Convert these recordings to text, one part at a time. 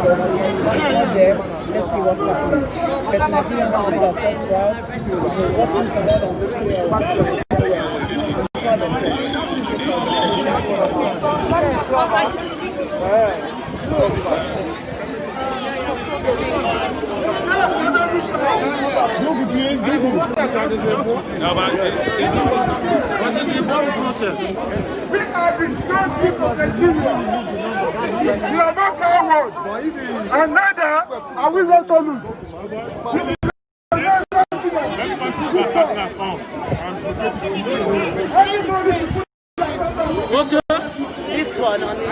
process. There, let's see what's happening. But Nigerians are made ourselves proud. We're working together on the what is the important process? We are the strong people of Nigeria. We are not cowards, and neither are we resolute. This one on it.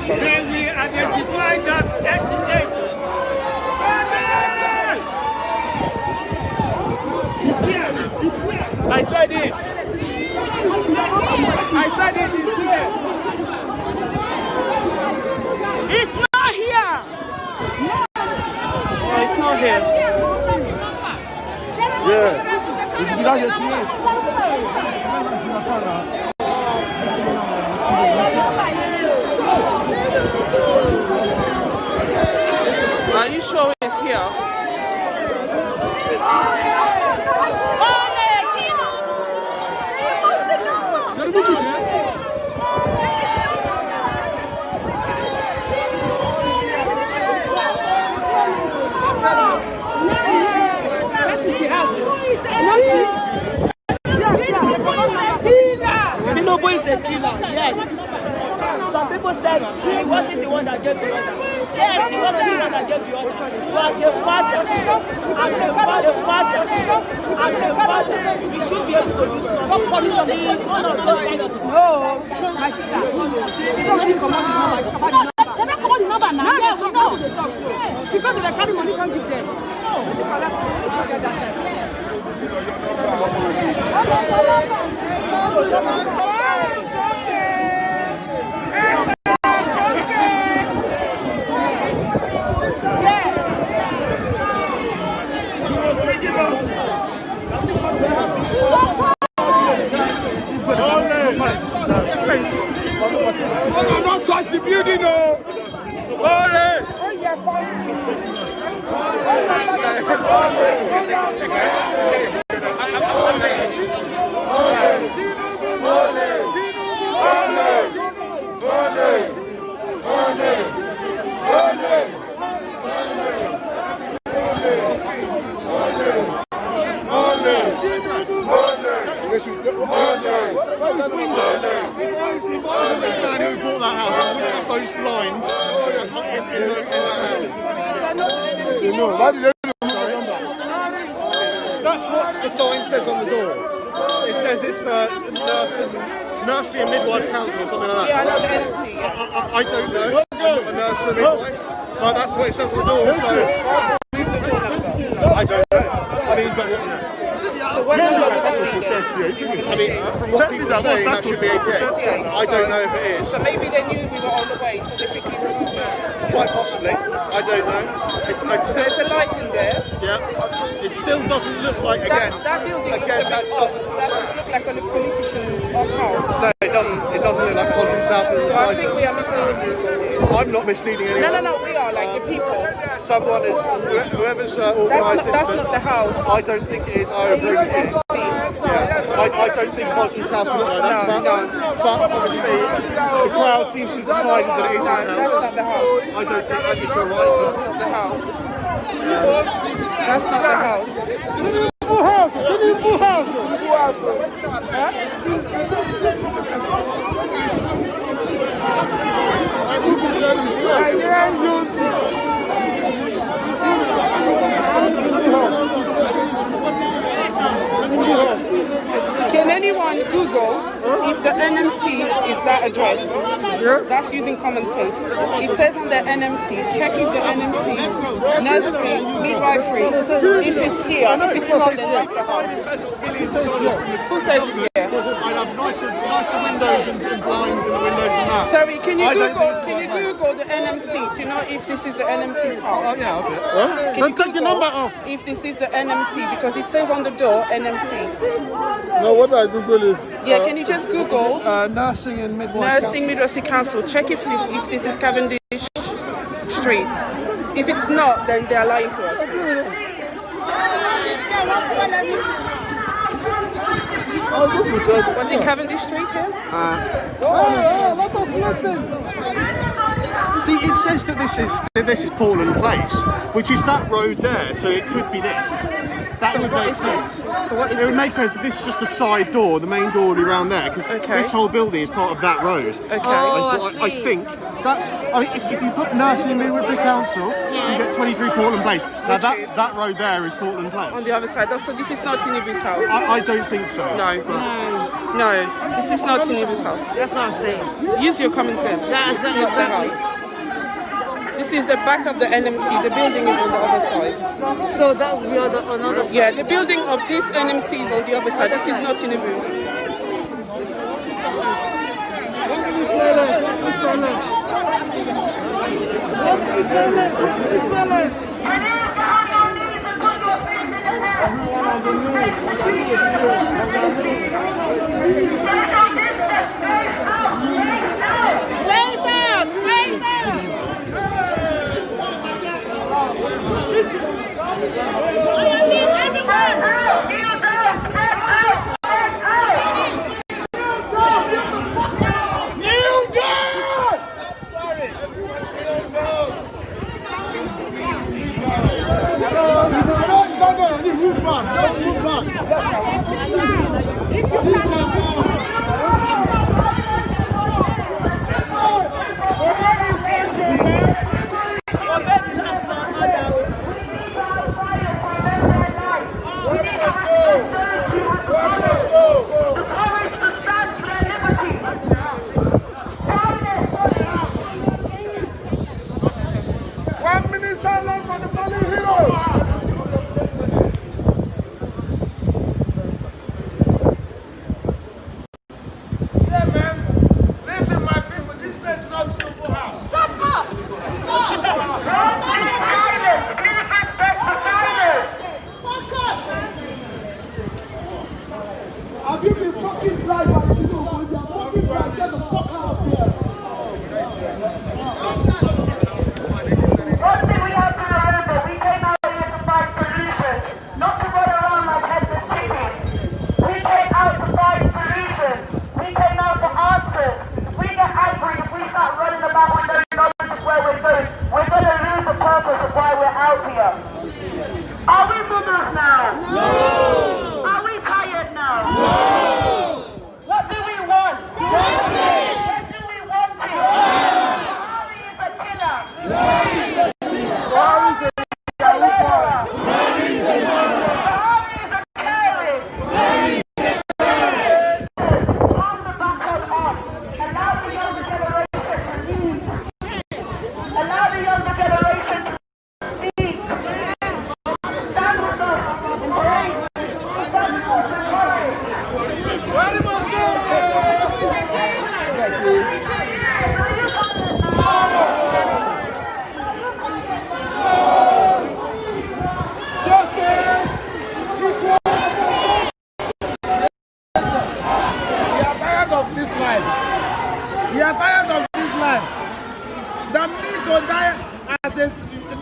Then we identify that 88. I said it. I said it is here. It's not here. No, it's not here. Yeah. Are you sure it's here? Tinubu is a killer, yes. Some people said he wasn't the one that gave the order. Yes, he wasn't the one that gave the order. He was a father. He should be able to do something. What punishment? He is one of those kind of people. No, my sister. People already command the number. Talk about the number. They don't command the number now. Now they talk. Now they talk. So because they carry money, can't give them. No. Get that time. Don't touch the building, no. Who bought that house? Those blinds in that house. That's what the sign says on the door. It says it's the Nursery and Midwife Council or something like that. Yeah, I know the NMC. I don't know. I'm not a nurse and midwife. But that's what it says on the door, so I don't know. I mean, but what? So what number would that be? I mean, from what people are saying, that should be 88. I don't know if it is. So maybe they knew we were on the way, so they quickly removed it. Quite possibly. I don't know. There's a light in there. Yeah. It still doesn't look like, again, that building again, that doesn't look like a politician's house. No, it doesn't. It doesn't look like a politician's house in the So I slightest. think we are misleading you. I'm not misleading anyone. No, we are, like the people. Someone is, whoever's organised this. That's not the house. I don't think it is. I agree with you. Yeah, I don't think politician's house will look like that. But obviously, the crowd seems to have decided that it is his house. That's not the house. I think you're right. That's not the house. That's not the house. Can anyone Google if the NMC is that address, that's using common sense. It says on the NMC, check if the NMC, nursery, midwifery, if it's here, if it's not, then who says it's here? I have nicer windows and blinds in the windows and that. Sorry, can you Google the NMC to know if this is the NMC's house? Oh yeah, okay. Then take your number off. If this is the NMC, because it says on the door NMC. No, what I Google is. Yeah, can you just Google nursing and midwifery. Midwifery Council. Check if this is Cavendish Street. If it's not, then they are lying to us. Was it Cavendish Street here? See, it says that this is Portland Place, which is that road there, so it could be this. That would make sense. So what is it would make sense that this is just a side door, the main door would be around there, because this whole building is part of that road. Okay. I think that's. If you put Nursing and Midwifery Council, you get 23 Portland Place. Now that road there is Portland Place. On the other side. So this is not Tinubu's house. I don't think so. No, this is not Tinubu's house. That's what I'm saying. Use your common sense. That's not the house. This is the back of the NMC. The building is on the other side. So that will be on the another side. Yeah, the building of this NMC is on the other side. This is not Tinubu's. We are tired of this life. The me to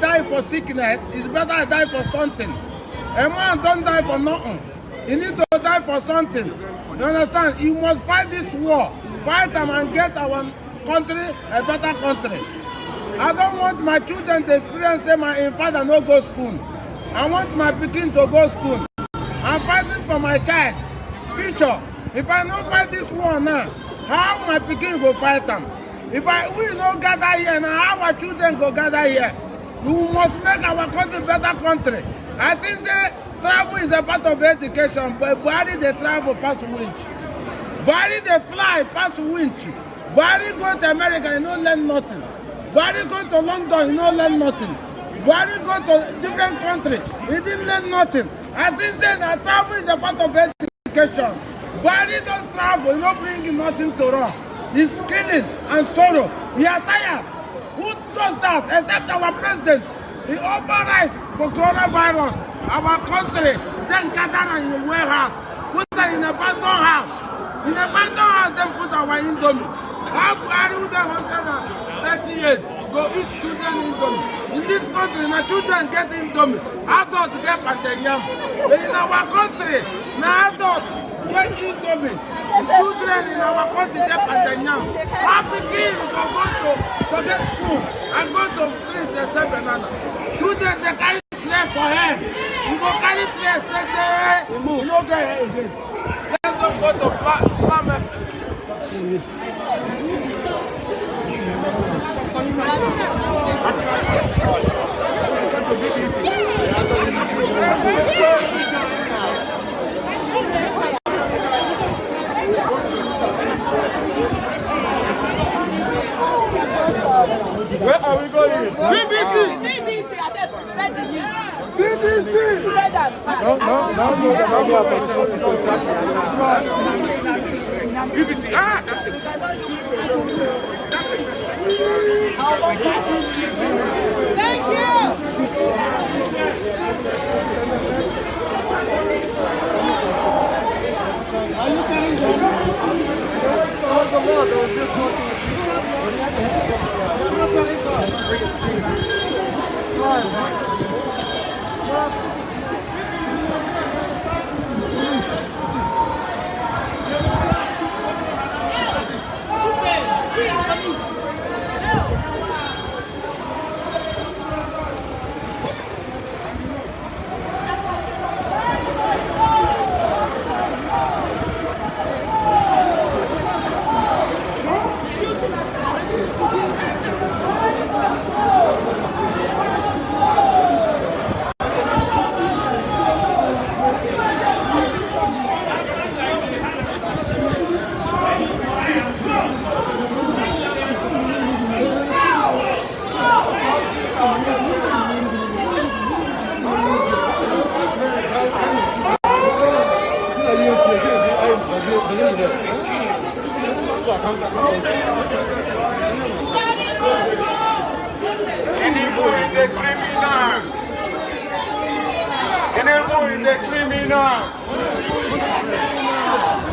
die for sickness is better I die for something. A man don't die for nothing. You need to die for something. You understand? You must fight this war. Fight them and get our country a better country. I don't want my children to experience say my father no go school. I want my pikin to go school. I'm fighting for my child future. If I don't fight this war now, how my pikin go fight them? If we don't gather here now, how our children go gather here? We must make our country better country. I think say travel is a part of education, but why did they travel past which? Buhari they fly past winch. Buhari go to America, you don't learn nothing. Buhari go to London, you don't learn nothing. Buhari go to different country, he didn't learn nothing. I think that travel is a part of education. Buhari don't travel, he don't bring nothing to us. He's killing and sorrow. We are tired. Who does that except our president? He overrides for coronavirus. Our country, then gather in a warehouse, put them in a abandoned house. In a abandoned house, then put our Indomie. How Buhari would have 130 years go eat children Indomie? In this country, now children get Indomie. Adults get Pantanyam. But in our country, now adults get Indomie. Children in our country get Pantanyam. How begin to go to forget school and go to street, they sell banana. Children, they carry tray for head. You go carry tray, say there, you no get here again. Let's go to farm. Where are we going? BBC! BBC! BBC! Ah! Thank you. Are you carrying this? Tinubu is a criminal. Tinubu is a criminal.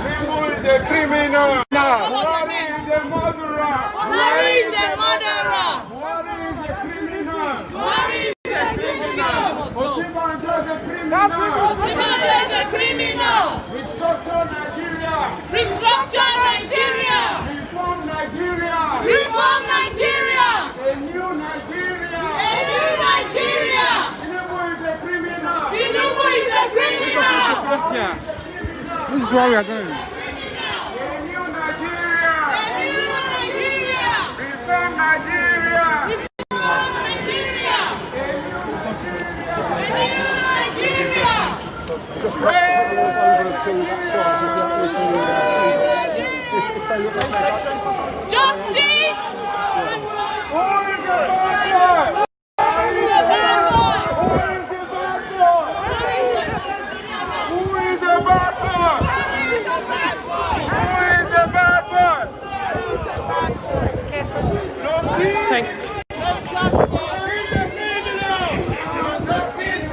Tinubu is a criminal. Buhari is a murderer. Buhari is a murderer. Buhari is a criminal. Buhari is a criminal. Osinbajo is a criminal. Osinbajo is a criminal. Restructure Nigeria. Restructure Nigeria. Reform Nigeria. Reform Nigeria. A new Nigeria. A new Nigeria. Tinubu is a criminal. Tinubu is a criminal. This is where we are going. A new Nigeria. A new Nigeria. Reform Nigeria. Reform Nigeria. A new Nigeria. Justice. Who is the bad boy? Who is the bad boy? Who is the bad boy? Who is the bad boy? No peace. Thanks. No justice. No justice.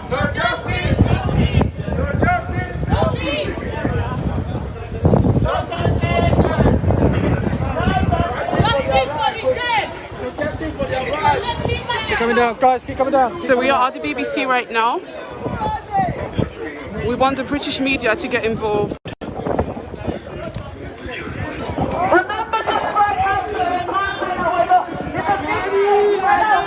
No justice. No peace. No justice. No peace. Justice for the dead. Protesting for their rights. Keep coming down, guys, keep coming down. So we are at the BBC right now. We want the British media to get involved. Remember to spread out to the content of it. If a big spread out.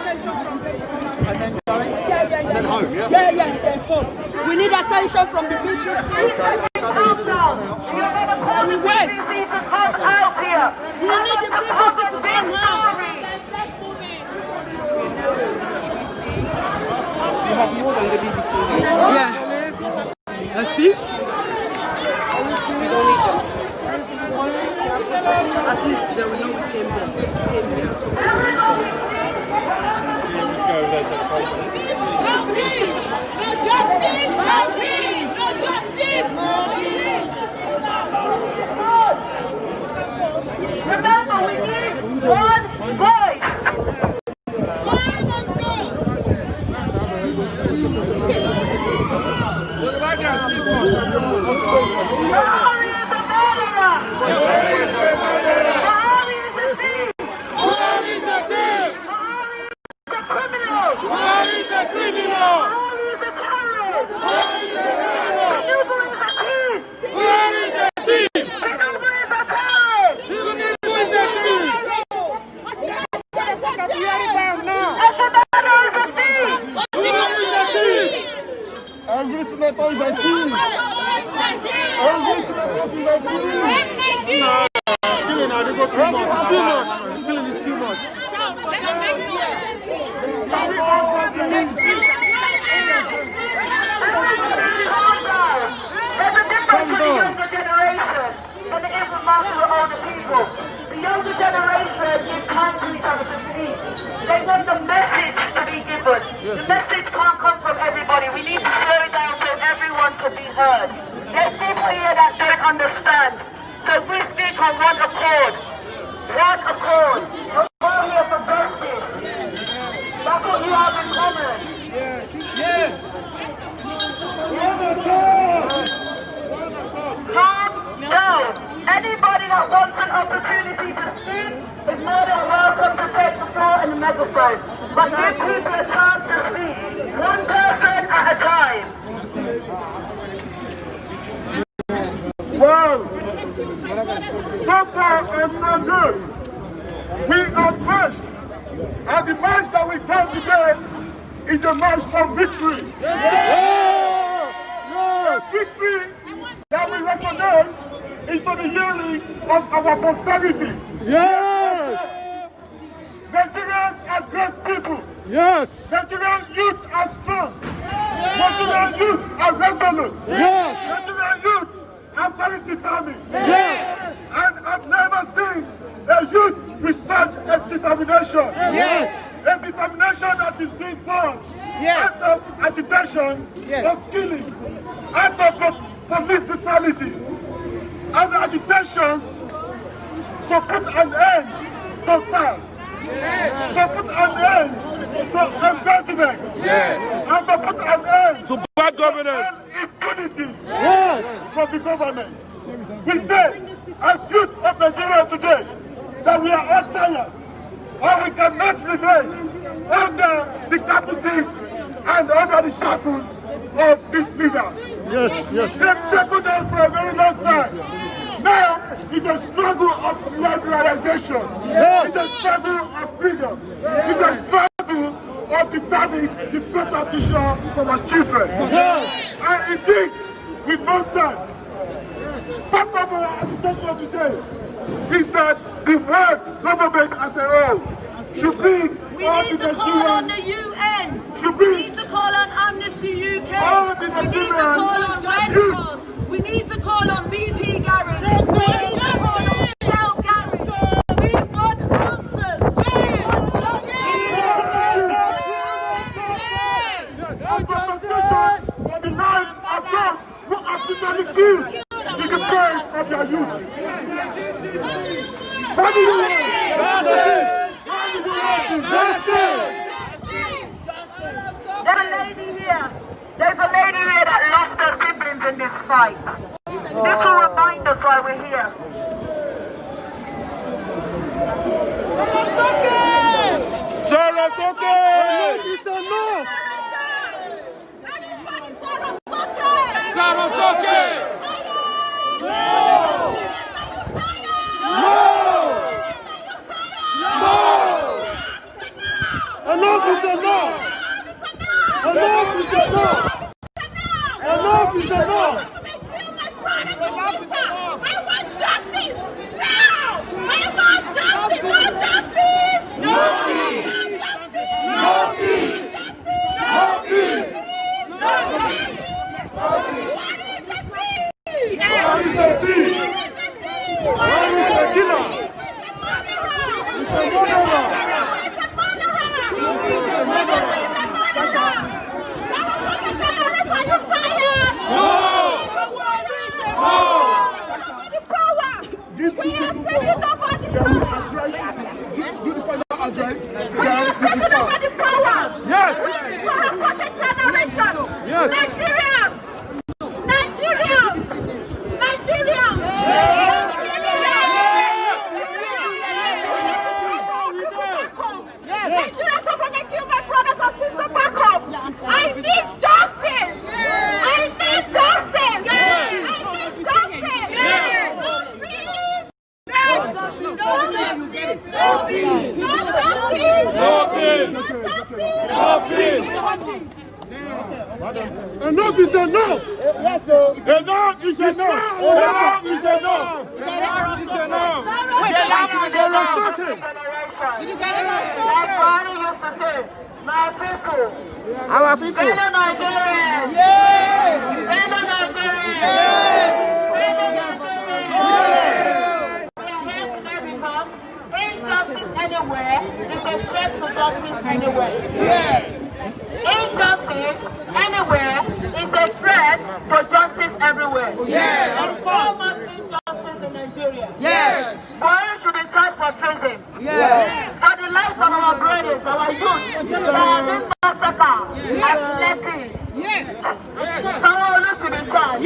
Then home, yeah? Then home. We need attention from the people. Calm down. You're going to call the BBC to come out here. We need the people to come out. Let's move in. You have more than the BBC here. Yeah. Let's see. You don't need them. At least they will know we came here. No peace! No justice! No peace! No justice! No peace! Remember, we need one voice. Buhari is a murderer. Buhari is a thief. Buhari is a thief. Buhari is a criminal. Buhari is a criminal. Buhari is a terrorist. Buhari is a terrorist. Tinubu is a thief. Buhari is a thief. Tinubu is a terrorist. Tinubu is a thief. Ashimada is a thief. Buhari is a thief. Killing is too much. There's a difference with the younger generation and the amongst the older people. The younger generation gives time to each other to speak. They want the message to be given. The message can't come from everybody. We need to slow it down so everyone can be heard. There's people here that don't understand. So we speak on one accord. One accord. We're all here for justice. That's what you have in common. Yes. Calm down. Anybody that wants an opportunity to speak is more than welcome to take the floor and the megaphone. But give people a chance to speak. One person at a time. Well, so far and so good. We are marched. And the march that we've done today is a march of victory. Yes, a victory that we recognize into the yearning of our posterity. Yes! Nigerians are great people. Yes! Nigerian youth are strong. Nigerian youth are resolute. Yes! Nigerian youth are very determined. Yes! And I've never seen a youth with such a determination. Yes! A determination that is being born Yes. out of agitations, Yes. of killings, out of police brutalities, and agitations to put an end to SARS, to put an end to embezzlement, and to put an end to bad governance and impunity from the government. We say, as youth of Nigeria today, that we are all tired, and we cannot remain under the caprices and under the shackles of these leaders. Yes, yes. They've shackled us for a very long time. Now, it's a struggle of liberalization. Yes. It's a struggle of freedom. It's a struggle of determining the better future for our children. Yes. And indeed, we must stand. Part of our agitation today is that the world government as a whole should bring We all need the to call on Nigerians, the UN. should We bring need to call on Amnesty UK. all the We need to Nigerians, call on Red youth. Cross. We need to call on BP Garage. We need to call on Shell Garage. We want answers. We want Our compensation for the lives of those who are brutally killed in the face of their youth. What do you want? Justice! Justice! There's a lady here. There's a lady here that lost her siblings in this fight. This will remind us why we're here. Sarasoke! It's enough! Sarasoke! Enough enough! Enough is enough! I want justice now! I want justice! More justice! No peace! No peace! No peace! No peace! What is a thief? What is a killer? It's a murderer! Give the final address. Yes! Yes! Nigerians! I need justice! I need justice! Enough is enough! Yes, sir. Enough is enough! Enough is enough! Enough is enough! My people, Our people. fellow Nigerians, fellow Nigerians, we are here today because injustice anywhere is a threat to justice anywhere. Injustice anywhere is a threat to justice everywhere. There's so much injustice in Nigeria. Why should be charged for treason? For the lives of our brothers, our youth, that have been massacred at Lekki. Someone should be charged.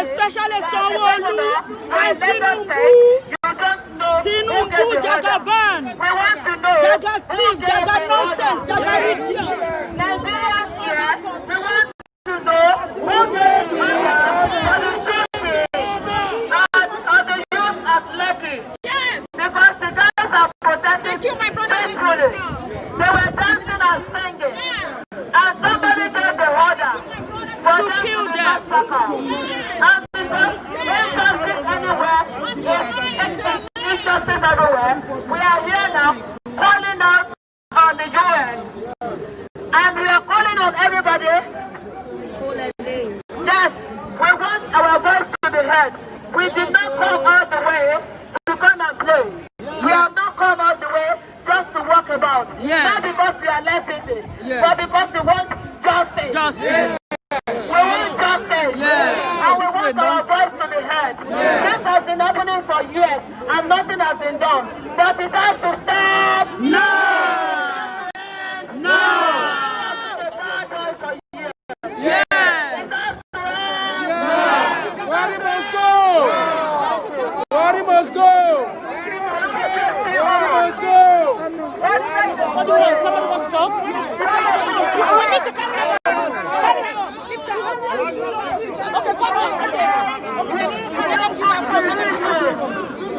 Especially Sanwo-Olu and Tinubu. Tinubu, Jagaban. We want to know. Jaga thief, Jaga nonsense, Jaga idiot. Nigerians here, we want to know who made fire for the shooting of the youth at Lekki. Because the guys are protecting peacefully. They were dancing and singing. And somebody gave the order for them to kill them. And because injustice anywhere is injustice everywhere, we are here now calling out on the UN. And we are calling on everybody. Yes, we want our voice to be heard. We did not come all the way to come and play. We have not come all the way just to walk about. Not because we are less busy, but because we want justice. We want justice. And we want our voice to be heard. This has been happening for years and nothing has been done. But it has to stop. No! Wari must go! Wari must go! Wari must go! Somebody wants to talk?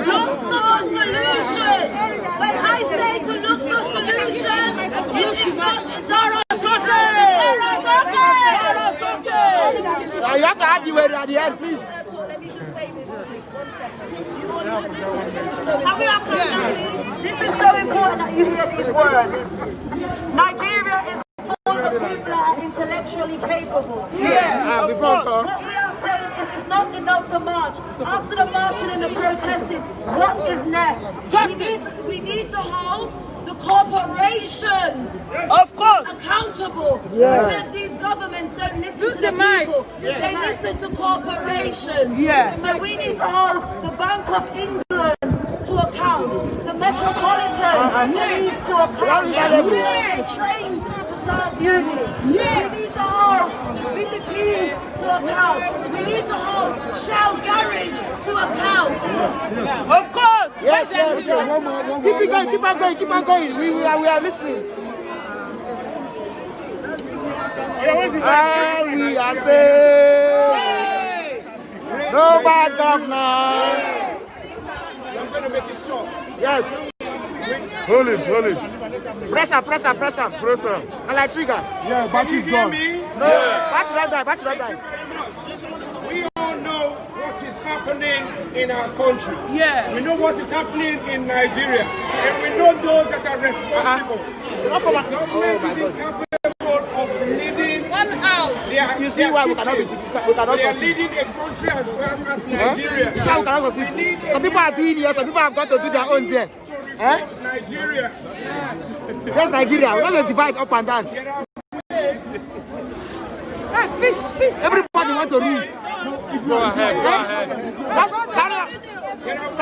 Look for solutions. When I say to look for solutions, it is not You have to add the word at the end, please. Let me just say this quick, 1 second. You all need to listen. This is so important that you hear these words. Nigeria is full of people that are intellectually capable. What we are saying is it's not enough to march. After the marching and the protesting, what is next? We need to hold the corporations accountable. Because these governments don't listen to the people. They listen to corporations. So we need to hold the Bank of England to account, the Metropolitan Police to account. Trained the SARS unit. We need to hold BDP to account. We need to hold Shell Garage to account. Of course. Yes. One more. Keep on going. We are listening. And we are saying no bad governance. I'm going to make it short. Yes. Hold it. Press am. And like trigger. Yeah, battery's gone. Battery don't die. We all know what is happening in our country. Yeah. We know what is happening in Nigeria. And we know those that are responsible. Government is incapable of leading One house. You see why we cannot be They are leading a country as fast as Nigeria. You see why we cannot succeed? Some people are doing here, some people have got to do their own there. Nigeria. That's Nigeria. We don't divide up and down. Fist. Everybody want to rule. Go ahead. That's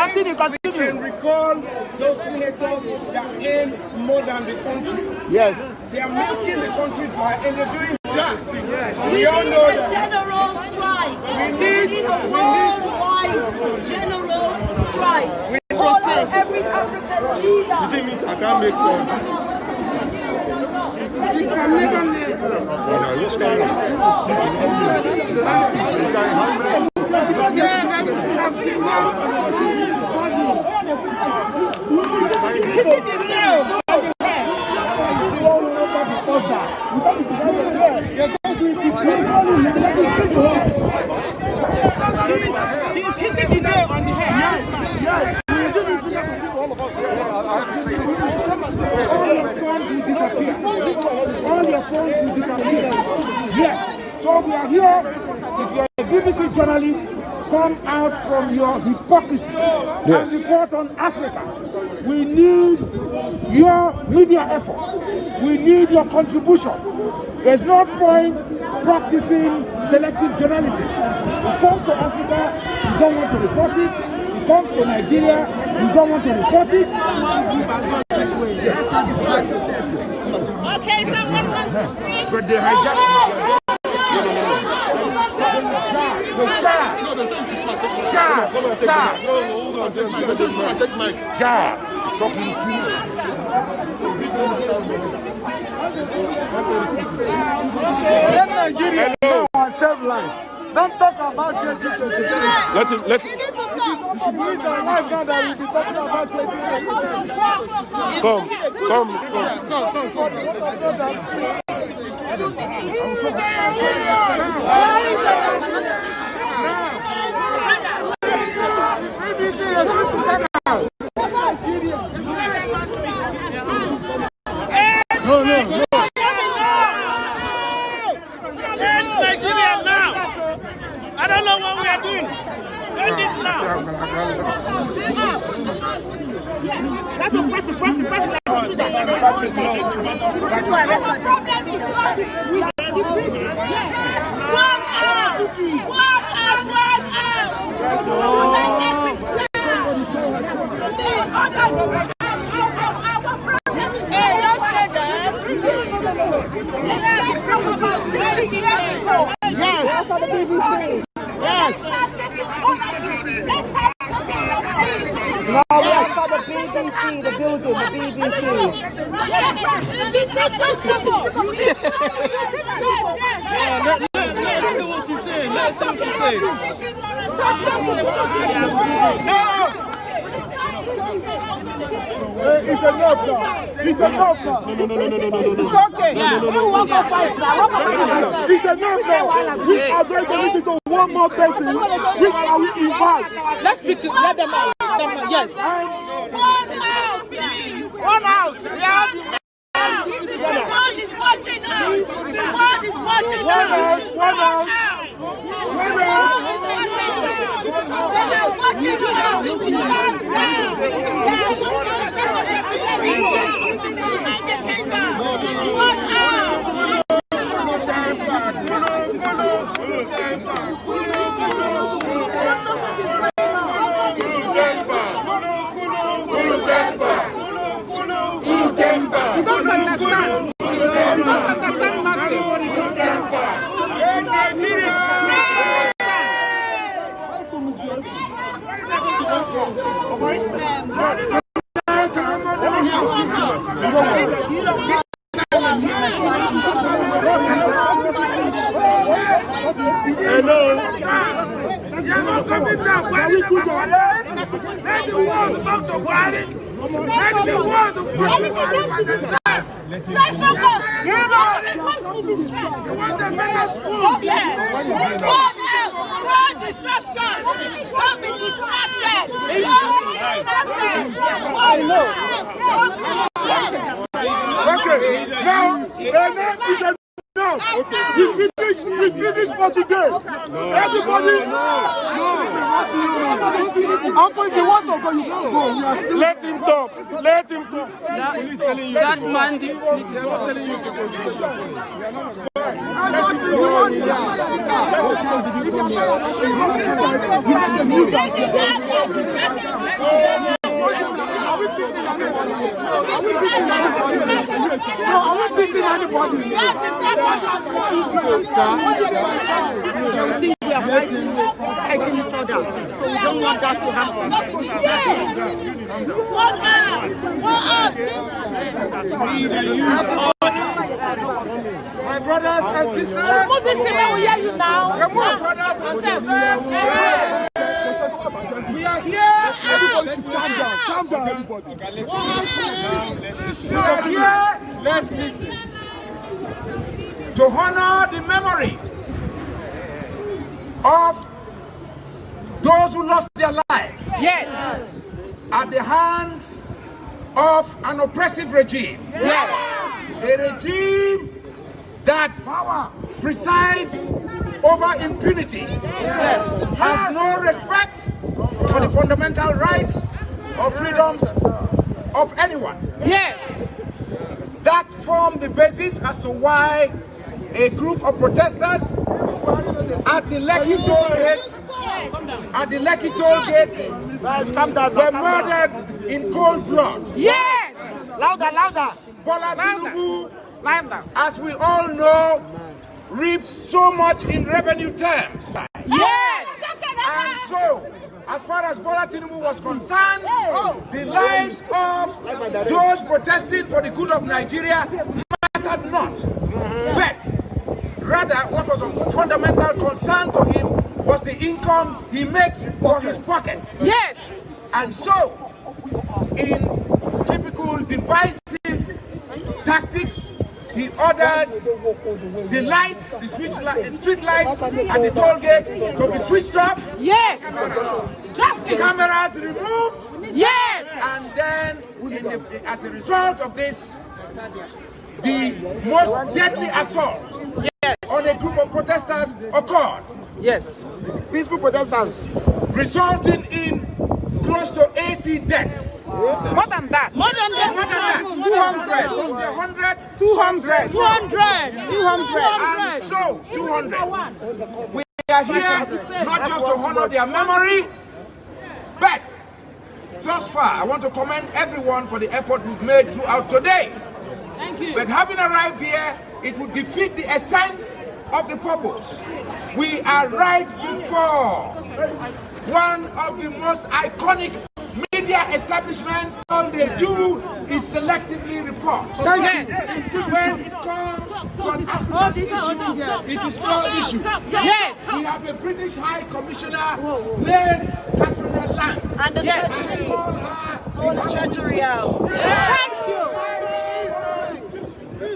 continue. We can recall those senators that earn more than the country. Yes. They are making the country dry and they're doing that. Yes. We all know a that. general strike. We need a worldwide general strike. All of every African leader. I can't make one. Yes. So we are here. If you're a BBC journalist, come out from your hypocrisy and report on Africa. We need your media effort. We need your contribution. There's no point practicing selective journalism. You come to Africa, you don't want to report it. You come to Nigeria, you don't want to report it. Okay, someone wants to speak. But they hijacked. Let Nigeria know and save life. Don't talk about your Let him. You should believe that life now that we'll be talking about Nigeria now. I don't know what we are doing. End it now. That's a press. No, we are for the BBC, the building, the BBC. Let's see what she's saying. Let's see what she's saying. It's enough now. It's enough now. It's okay. We won't go fight now. It's enough now. We are going to listen to one more person. Which are we invite? Let's speak to let them out. Yes. One house. We are the The world is watching us. The world is watching us. One house. You're not coming down. Why are you coming down? Let the world talk to Buhari. Let the world of God understand. Special God. Comes to distract. You want a better school? Okay. God else. God disruption. God be distracted. Okay, now, enough is enough. We finished for today. Everybody, Uncle, if you want to go, you can go. Let him talk. Let him talk. That man did telling you to go. Are we beating anybody? I think we are fighting each other, so we don't want that to happen. What us? My brothers and sisters. Put this thing we hear you now. Brothers and sisters. We are here. Everybody, calm down, everybody. We are here. Let's listen. To honor the memory of those who lost their lives. Yes. At the hands of an oppressive regime. Yes. A regime that presides over impunity. Yes. Has no respect for the fundamental rights or freedoms of anyone. Yes. That formed the basis as to why a group of protesters at the Lekki toll gate, were murdered in cold blood. Yes. Louder, louder. Bola Tinubu, Louder. as we all know, reaps so much in revenue terms. Yes. And so, as far as Bola Tinubu was concerned, the lives of those protesting for the good of Nigeria mattered not. But rather, what was of fundamental concern to him was the income he makes for his pocket. Yes. And so, in typical divisive tactics, he ordered the lights, the street lights at the toll gate to be switched off. Yes. Just the cameras removed. Yes. And then, as a result of this, the most deadly assault on a group of protesters occurred. Yes. Peaceful protesters, resulting in close to 80 deaths. More than that. More than that. 200. 200. 200. And so, 200. We are here not just to honor their memory, but thus far, I want to commend everyone for the effort we've made throughout today. Thank you. But having arrived here, it would defeat the essence of the purpose. We are right before one of the most iconic media establishments. All they do is selectively report. When it comes to an African issue, it is no issue. Yes. We have a British High Commissioner named Katrina Lang. And the treasury. Call the treasury out. Thank you.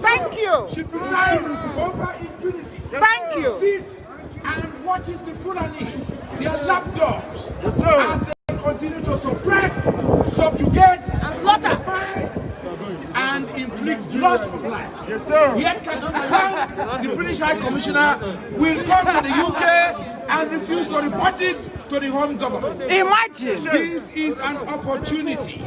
Thank you. She presides over impunity. Thank you. Sits and watches the Fulanis, their lapdogs, as they continue to suppress, subjugate, and slaughter, and inflict loss of life. Yes, sir. Yet, the British High Commissioner will come to the UK and refuse to report it to the home government. Imagine. This is an opportunity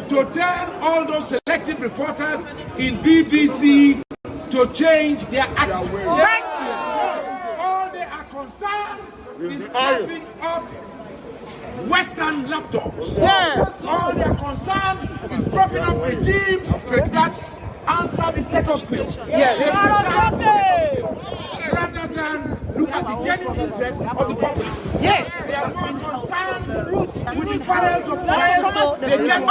to tell all those selected reporters in BBC to change their attitude. Thank you. All they are concerned is propping up Western lapdogs. Yes. All they are concerned is propping up regimes that answer the status quo. Yes. Rather than look at the genuine interest of the public. Yes. They are more concerned with the barrels of oil they get. Oil.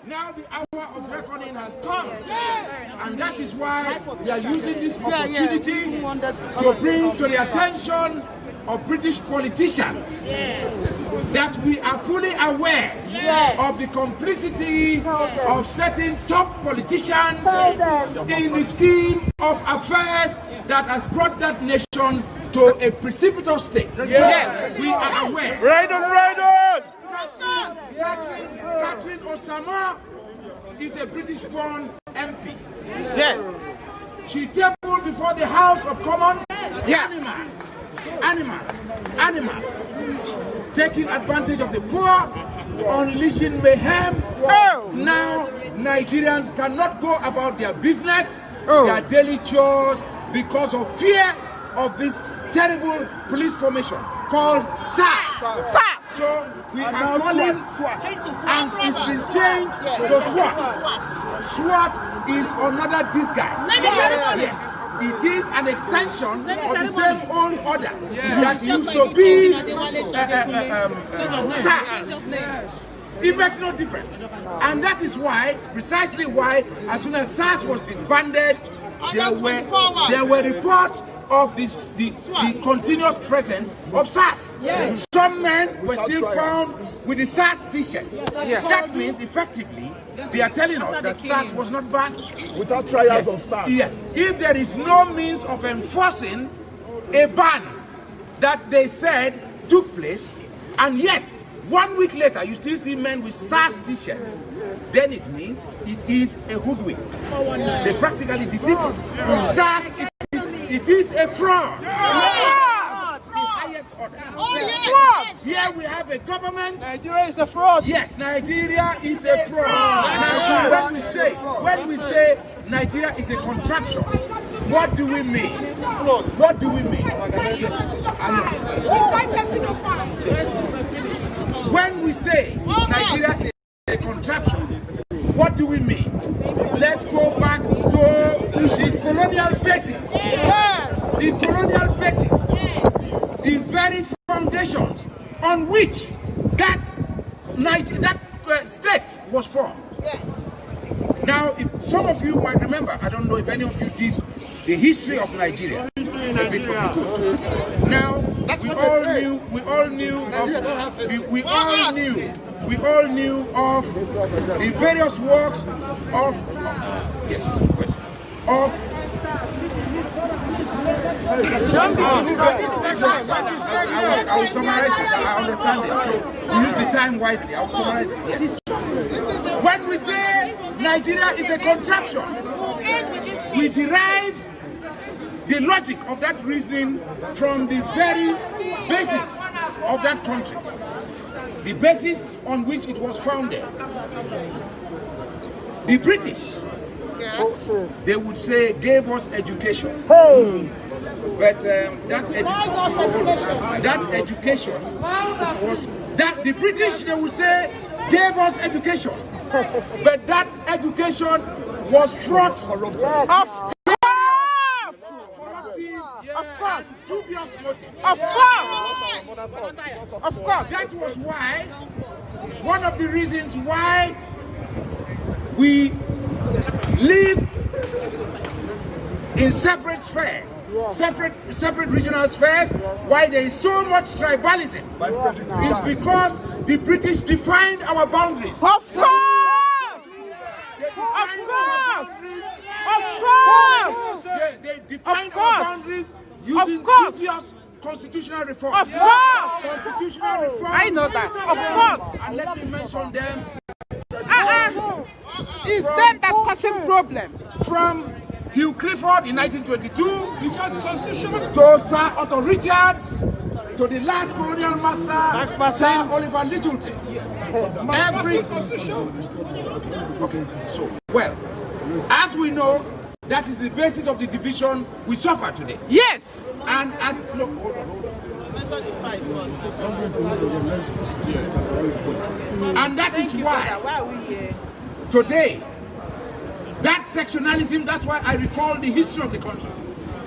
Now the hour of reckoning has come. And that is why we are using this opportunity to bring to the attention of British politicians that we are fully aware of the complicity of certain top politicians in the scheme of affairs that has brought that nation to a precipitous state. Yes, we are aware. Right on! Catherine Osama is a British-born MP. Yes. She tabled before the House of Commons animals, taking advantage of the poor, unleashing mayhem. Now Nigerians cannot go about their business, their daily chores, because of fear of this terrible police formation called SARS. So we are calling and it's been changed to SWAT. SWAT is another disguise. Yes. It is an extension of the same old order that used to be SARS. It makes no difference. And that is why, precisely why, as soon as SARS was disbanded, there were reports of the continuous presence of SARS. Some men were still found with the SARS t-shirts. That means, effectively, they are telling us that SARS was not banned. Without trials of SARS. Yes. If there is no means of enforcing a ban that they said took place, and yet 1 week later you still see men with SARS t-shirts, then it means it is a hoodwink. They practically deceive us. SARS, it is a fraud. The highest order. Here we have a government. Nigeria is a fraud. Yes, Nigeria is a fraud. Now, when we say Nigeria is a contraption, what do we mean? What do we mean? When we say Nigeria is a contraption, what do we mean? Let's go back to the colonial basis. The colonial basis. The very foundations on which that state was formed. Now, if some of you might remember, I don't know if any of you did the history of Nigeria. A bit now, we all knew of the various works of I will summarize it. I understand it. So we use the time wisely. I will summarize it. Yes. When we say Nigeria is a contraption, we derive the logic of that reasoning from the very basis of that country, the basis on which it was founded. The British, they would say, gave us education. But that education was that the British, they would say, gave us education. But that education was fraught Of course. That was why, one of the reasons why we live in separate spheres, separate regional spheres, why there is so much tribalism, is because the British defined our boundaries. Of course! They defined our boundaries using previous constitutional reform. Of course! Constitutional reform. I know that. Of course. And let me mention them. It's them that causing problem. From Hugh Clifford in 1922, to Sir Otto Richards, to the last colonial master, Sir Oliver Littleton. Every so well, as we know, that is the basis of the division we suffer today. Yes. And as no, hold on. And that is why today, that sectionalism, that's why I recall the history of the country.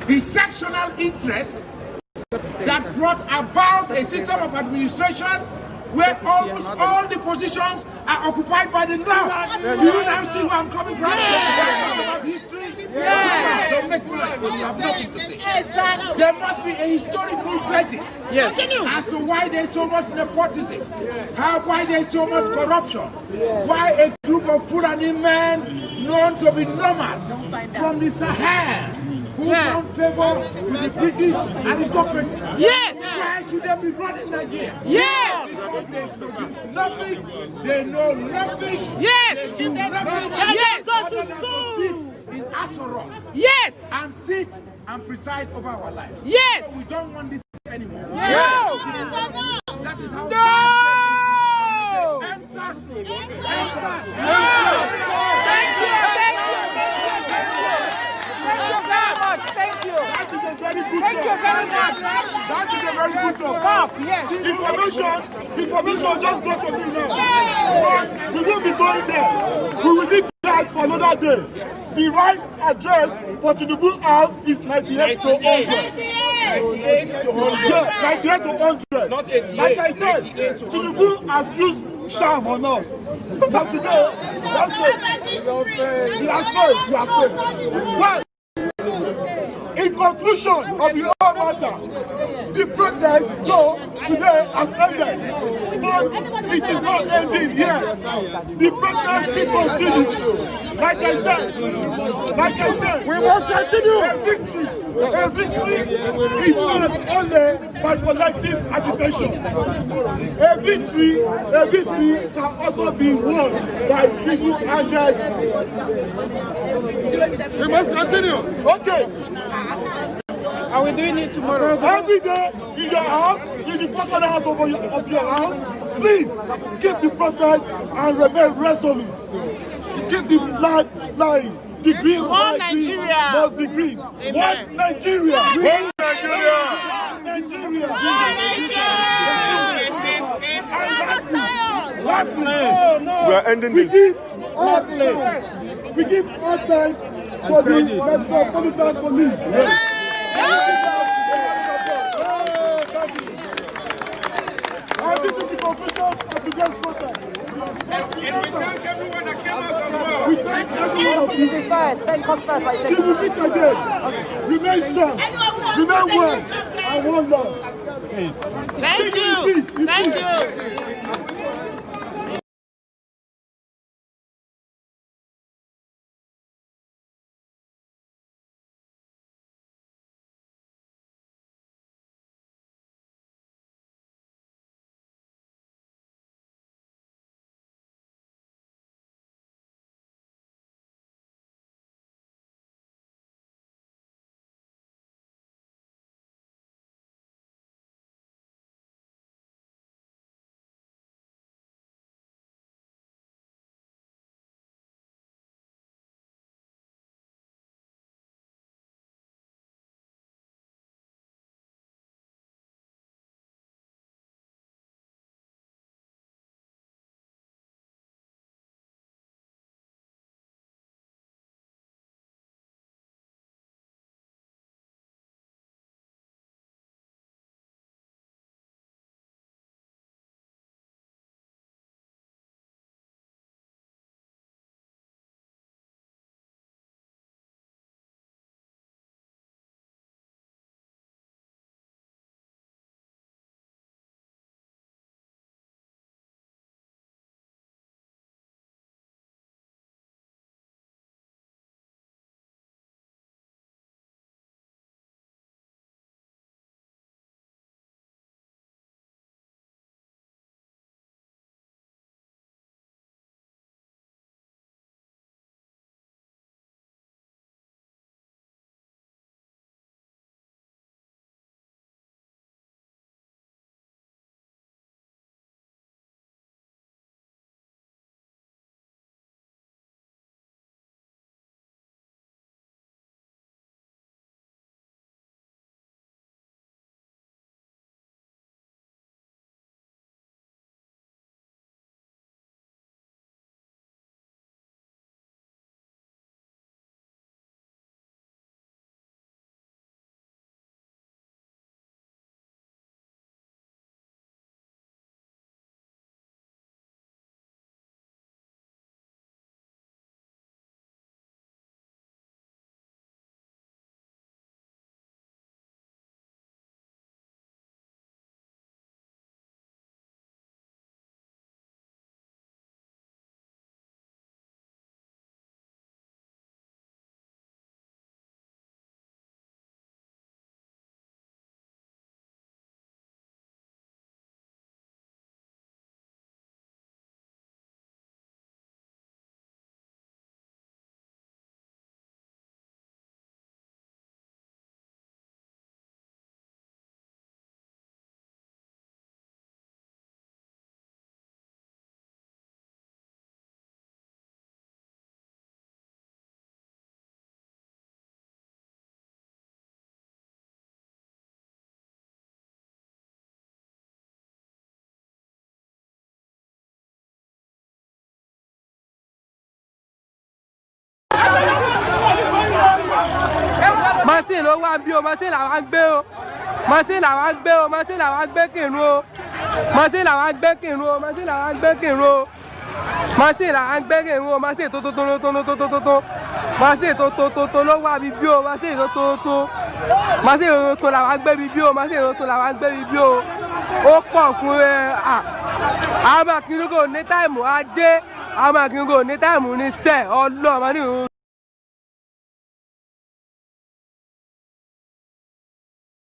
The sectional interests that brought about a system of administration where almost all the positions are occupied by the North. Do you now see where I'm coming from? About history. The make noise when you have nothing to say. There must be a historical basis as to why there's so much nepotism, why there's so much corruption, why a group of Fulani men known to be nomads from the Sahel who found favor with the British aristocracy. Yes. Why should they be running Nigeria? Yes. Because they produce nothing, they know nothing, Yes. they do nothing. Yes. Other than to sit in Asorok Yes. and sit and preside over our life. Yes. We don't want this anymore. No. That is how No. Answers. No. Thank you. Thank you. That is a very good Thank you job. very much. That is a very good job. Yes. Information just got to me now. But we will be going there. We will leave that for another day. The right address for Tinubu House is 98 to 100. 98 to 100. Yeah, 98 to 100. Not 88. Like I said, 98 to 100. Tinubu has used charm on us. But today, that's it. He has failed. Well, in conclusion of the whole matter, the protest, though, today has ended. But it is not ending here. The protest will continue. Like I said, we must continue. A victory is not only by collective agitation. A victory can also be won by single-handed. We must continue. Okay. Are we doing it tomorrow? Every day in your house, in the four corners of your house, please keep the protest and remain resolute. Keep the flag flying. The green flag must be green. One Nigeria. One Nigeria. Nigeria. And lastly, we are ending this. We give all thanks for the Metropolitan Police. And this is the conclusion of today's protest. And we thank everyone that came out as well. We thank everyone of you. Till we meet again. Remain strong. Remain well. And one love. Thank you. Thank you. machine ló wá bí o machine làwọn gbé o machine làwọn gbé o machine làwọn gbé kírun o machine làwọn gbé kírun o machine làwọn gbé kírun o machine làwọn gbé kírun o machine tó machine tó ló wá bí o machine tó machine tó làwọn gbé bí o machine tó làwọn gbé bí o ó pọ̀ fún àwọn akínkù ní táìmù adé àwọn akínkù ní táìmù ní sẹ́ẹ̀ ọlọ́ọ̀